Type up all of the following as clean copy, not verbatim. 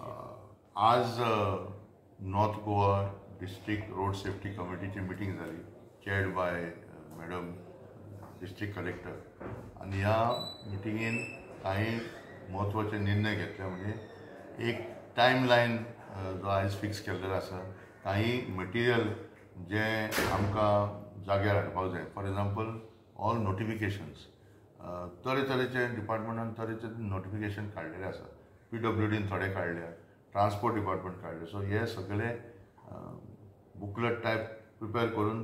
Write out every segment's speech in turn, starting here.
आज north Goa district road safety कमिटीची meeting झाली, चेअर्ड बाय मॅडम डिस्ट्रिक्ट कलेक्टर. आणि ह्या मिटिंगेन काही महत्वाचे निर्णय घेतले. म्हणजे एक टायमलायन जो आज फिक्स केल्लो आसा, काही मटिरियल जे आमकां जाग्यार हाडपाक जाय. फॉर एग्जाम्पल ऑल नोटिफिकेशन्स, तरेतरेचे डिपार्टमेंटान तरेतरेचे नोटिफिकेशन काडलेले आसा. PWDन थोडे काडल्या, ट्रान्सपोर्ट डिपार्टमेंट काडले. सो हे सगळे बुकलेट टायप प्रिपेर करून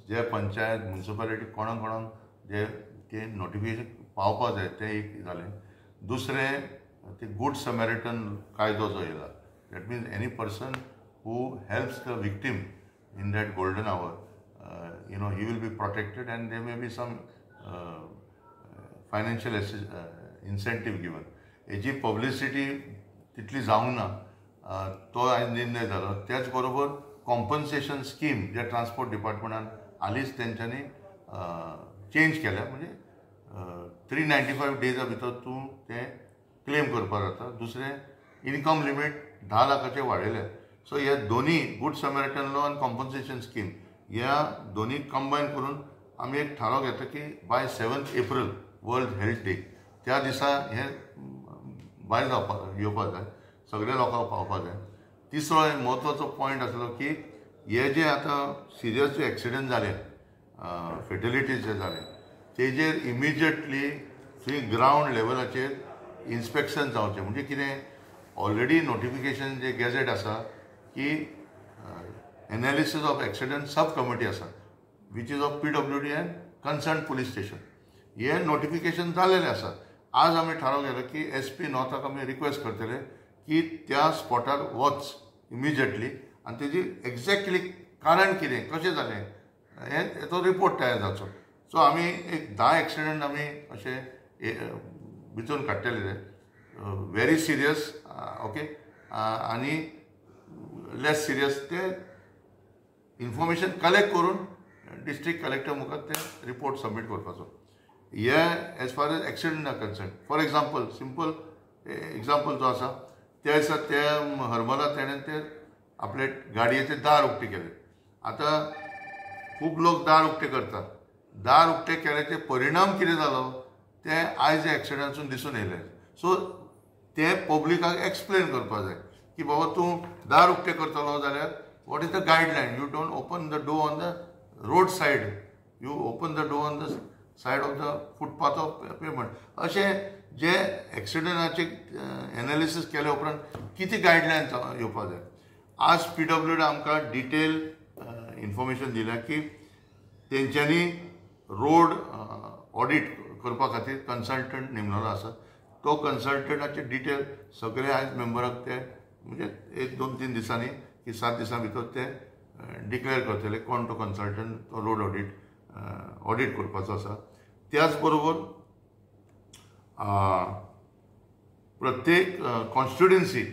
जे पंचायत म्युनिसिपालिटी कोणाक जे ते नोटिफिकेशन पावपा जाय ते एक जालें. दुसरें ते गुड समॅरिटन कायदो जो येयला, that means any person who helps the victim in that golden hour, he will be protected and there may be some financial incentive given. हेची पब्लिसिटी तितली जावंक ना, तो आज निर्णय जालो. त्याच बरोबर कॉम्पन्सेशन स्कीम जे ट्रान्सपोर्ट डिपार्टमेंटान हालींच तेंच्यांनी चेंज केल्या. म्हणजे 395 डेजा भितर तूं तें क्लेम करपाक जाता. दुसरें इनकम लिमीट 10 लाखाचें वाडयलें. सो ह्या दोन्ही गुड समॅरिटन लॉ आनी कॉम्पन्सेशन स्कीम ह्या दोन्ही कंबायन करून आमी एक थाराव घेता की by 7 April World Health Day त्या दिसा हे भायर जावपाक येवपाक जाय, सगळ्या लोकांक पावपाक जाय. तिसरो एक म्हत्वाचो पॉयंट आसलो की हे जे आतां सिरियस जे एक्सिडंट जाले, फेटलिटीज जे जाले, तेजेर इमिजिएटली थंय ग्रावंड लेवलाचेर इन्स्पेक्शन जावचें. म्हणजे कितें, ऑलरेडी नोटिफिकेशन जे गॅझेट आसा की analysis of accident sub committee आसा, which is of PWD and concern police station. हे नोटिफिकेशन जालेलें आसा. आज आमी थाराव केलो की SP नॉर्थाक आमी रिक्वेस्ट करतले की त्या स्पॉटार वच इमिजिएटली आनी तेजी एक्झॅक्टली कारण कितें, कशें जालें, हेचो रिपोर्ट तयार जावचो. सो आमी एक 10 एक्सिडंट आमी अशें भितून काडटले, व्हेरी सिरियस, ओके, आनी लेस सिरियस. ते इन्फॉर्मेशन कलेक्ट करून डिस्ट्रिक्ट कलेक्टर मुखार ते रिपोर्ट सबमीट करपाचो. हे as far as accident are concern. For example, simple example जो आसा, त्या दिसा ते हरमला तेणें ते आपले गाडयेचे दार उक्ते केले. आतां खूब लोक दार उक्ते करतात. दार उक्ते केल्याचे परिणाम कितें जालो ते आयज एक्सिडंटासून दिसून येयले. सो ते पब्लिकाक एक्सप्लेन करपाक जाय की बाबा तूं दार उक्ते करतलो जाल्यार what is the guideline. You don't open the door on the road said, you open the door on the said of the footpath of payment. अशें जे एक्सिडंटाचे एनालिसीस केले उपरांत कितें गायडलायन येवपाक जाय. आज PWD आमकां डिटेल इन्फॉर्मेशन दिल्या की तेंच्यांनी रोड ऑडिट करपा खातीर कन्सल्टंट नेमलेलो आसा. तो कन्सल्टंटाचे डिटेल सगळे आयज मेंबराक ते म्हणजे 1-2-3 दिसांनी की 7 दिसां भितर ते डिक्लेअर करतले कोण तो कन्सल्टंट तो रोड ऑडिट करपाचो आसा. त्याच बरोबर प्रत्येक कॉन्स्टिट्युएन्सी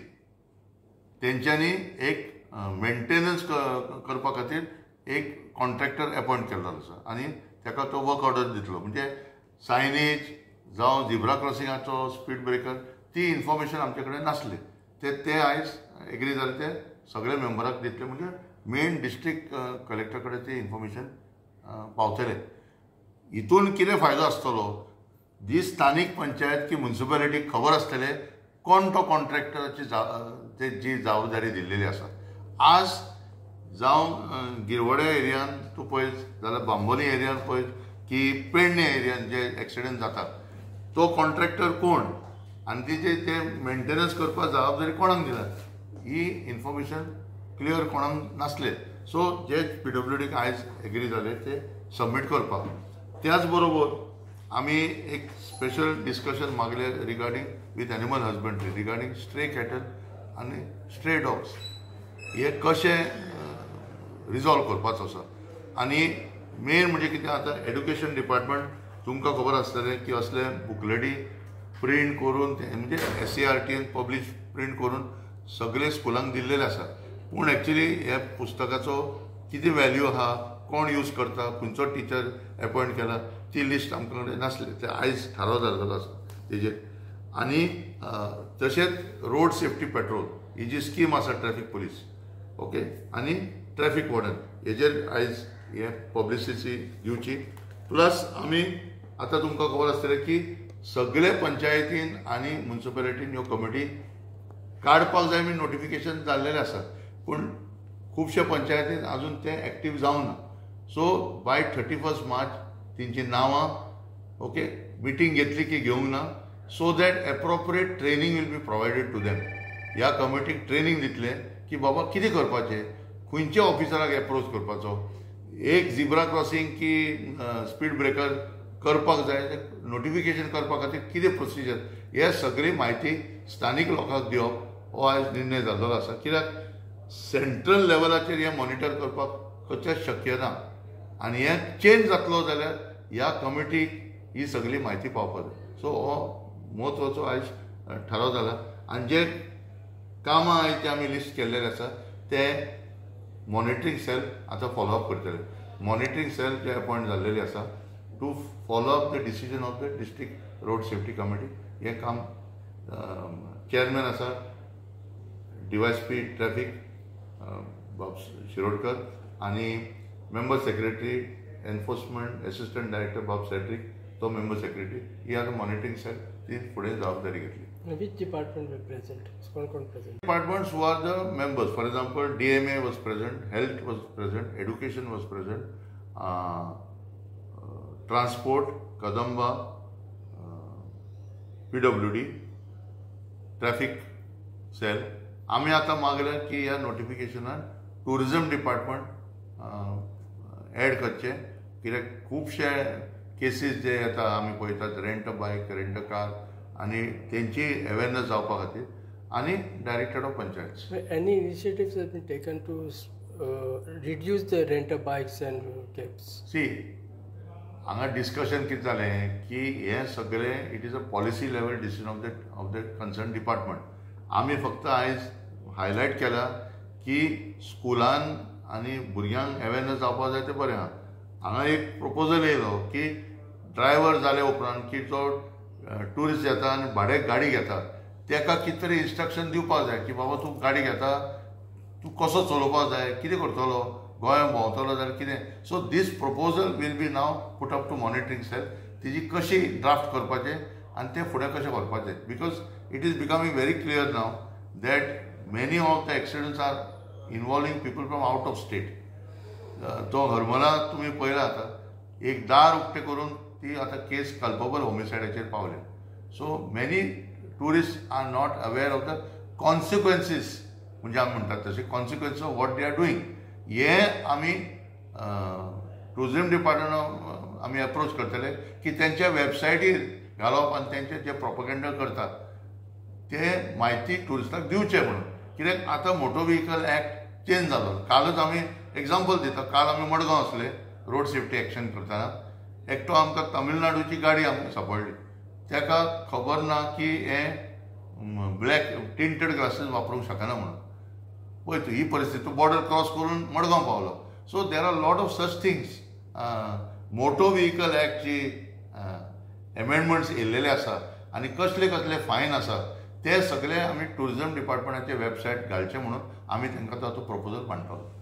तेंच्यांनी एक मेंटेनन्स करपा खातीर एक कॉन्ट्रॅक्टर अपॉयंट केल्लो आसा आनी ताका तो वर्क ऑर्डर दितलो. म्हणजे सायनेज जावं झिब्रा क्रॉसिंगाचो स्पीड ब्रेकर ती इन्फॉर्मेशन आमचे कडेन नासली. ते आयज एग्री जाले, ते सगळे मेंबराक दितले. म्हणजे मेन डिस्ट्रिक्ट कलेक्टर कडेन ते इन्फॉर्मेशन पावतले. हितून कितें फायदो आसतलो, जी स्थानीक पंचायत की म्युनिसिपालिटी खबर आसतले कोण तो कॉन्ट्रॅक्टराची जी जबाबदारी दिल्लेली आसा. आज जावं गिरवडे एरियान तूं पळयत जाल्यार बांबोली एरियान पळयत की पेडणे एरियान जे एक्सिडंट जाता, तो कॉन्ट्रॅक्टर कोण आनी तेजे ते मेंटेनन्स करपाक जबाबदारी कोणाक दिला, ही इन्फॉर्मेशन क्लियर कोणाक नासले. सो जे PWDक आयज एग्री जाले ते सबमीट करपाक. त्याच बरोबर आमी एक स्पेशल डिस्कशन मागले regarding with animal husbandry, regarding stray cattle आनी स्ट्रे डॉग्स. हे कशें रिजॉल्व करपाचो आसा. आनी मेन म्हणजे कितें, आतां एड्युकेशन डिपार्टमेंट तुमकां खबर आसतलें की असले बुकलेटी प्रिंट करून म्हणजे SCRTन पब्लीश प्रिंट करून सगळे स्कुलांक दिल्लेले आसा. पूण एक्चुली ह्या पुस्तकाचो कितें वॅल्यू आहा, कोण यूज करता, खंयचो टिचर अपॉयंट केला, ती लिस्ट आमचे कडेन नासली. ते आयज थाराव जाल्लो आसा तेजेर. आनी तशेंच रोड सेफ्टी पेट्रोल ही जी स्कीम आसा ट्रॅफिक पुलीस ओके आनी ट्रॅफिक वॉर्डन हेजेर आयज हे पब्लिसिटी दिवची प्लस आमी आतां तुमकां खबर आसतलें की सगळे पंचायतीन आनी म्युनिसिपालिटीन ह्यो कमिटी काडपाक जाय म्हण नोटिफिकेशन जाल्लेलें आसा पूण खुबशे पंचायतीन आजून ते एक्टीव जावना सो बाय 31 मार्च तेंची नांवां ओके मिटींग घेतली की घेवंक ना so that appropriate training will be provided to them ह्या कमिटीक ट्रेनिंग दितले की बाबा कितें करपाचें खंयच्या ऑफिसराक एप्रोच करपाचो एक झिब्रा क्रॉसींग की स्पीड ब्रेकर करपाक जाय नोटिफिकेशन करपा खातीर कितें प्रोसिजर हे सगळी म्हायती स्थानीक लोकांक दिवप हो आयज निर्णय जाल्लो आसा कित्याक सेंट्रल लेवलाचेर हें मॉनिटर करपाक खंयचेच शक्य ना आनी हें चेंज जातलो जाल्यार ह्या कमिटीक ही सगळी म्हायती पावपाक जाय सो हो म्हत्वाचो आयज थाराव जाला आनी जे कामां आयज जे आमी लिस्ट केल्लेले आसा ते मॉनिटरींग सेल आतां फॉलोअप करतले मॉनिटरींग सेल जे अपॉयंट जाल्लेली आसा to follow up the decision of the district road safety committee हें काम चेअरमॅन आसा DYSP ट्रॅफिक बाब शिरोडकर आनी member secretary enforcement assistant director बाब सेड्रिक तो मेंबर सेक्रेटरी ही आतां मॉनिटरींग सेल ती फुडें जबाबदारी घेतली Which department were present? Present? Departments who are the members. For example, DMA was present, health was present, education was present, transport, Kadamba, PWD, traffic cell. आम्ही आता मागल्या की ह्या नोटिफिकेशनान टुरिझम डिपार्टमेंट एड करचे कित्याक खुबशे केसीस जे येता आमी पळयतात rent a bike rent a car आनी तेंची अवेरनेस जावपा खातीर आनी director of panchayat any initiatives have been taken to reduce the rent a bikes and cabs सी हांगा डिस्कशन कितें जालें की हे सगळे it is a policy level decision of the concern department आमी फक्त आयज हायलायट केला की स्कुलान आनी भुरग्यांक अवेरनेस जावपाक जाय तें बरें आहा हांगा एक प्रपोजल येयलो की ड्रायव्हर जाले उपरांत की जो टुरिस्ट येता आनी भाडे गाडी घेता ताका कितें तरी इंस्ट्रक्शन दिवपाक जाय की बाबा तूं गाडी घेता तूं कसो चलोवपाक जाय कितें करतलो गोंयां भोंवतलो जाल्यार कितें so this proposal will be now put up to monitoring cell तेजी कशी ड्राफ्ट करपाचें आनी तें फुडें कशें व्हरपाचें because it is becoming very clear now that many of the accidents are involving people from out of state तो हरमला तुमी पळयला आतां एक दार उक्तें करून ती आतां केस कल्पबल होमिसायडाचेर पावले so many tourist are not aware of the consequences म्हणजे आमी म्हणटात तशें consequence of what they are doing हे आमी टुरिझम डिपार्टमेंट आमी अप्रोच करतले की तेंच्या वेबसायटीर घालप आनी तेंचे जे प्रोपगेंडा करतात ते म्हायती टुरिस्टाक दिवचे म्हणून कित्याक आतां मोटो व्हेहिकल एक्ट चेंज जालो कालच आमी एग्जाम्पल दिता काल आमी मडगांव आसले रोड सेफ्टी एक्शन करतना एकटो आमकां तमिळनाडूची गाडी आमकां सांपडली ताका खबर ना की हें ब्लॅक टिंटेड ग्लासीस वापरूंक शकना म्हणून पळय तूं ही परिस्थिती तूं बॉर्डर क्रॉस करून मडगांव पावलो so there are lot of such things motor vehicle एक्टची एमेंडमेंट्स येयल्लेले आसा आनी कसले कसले फायन आसा ते सगळे आमी टुरिझम डिपार्टमेंटाचे वेबसायट घालचे म्हणून आमी तांकां तो प्रपोजल मांडटलो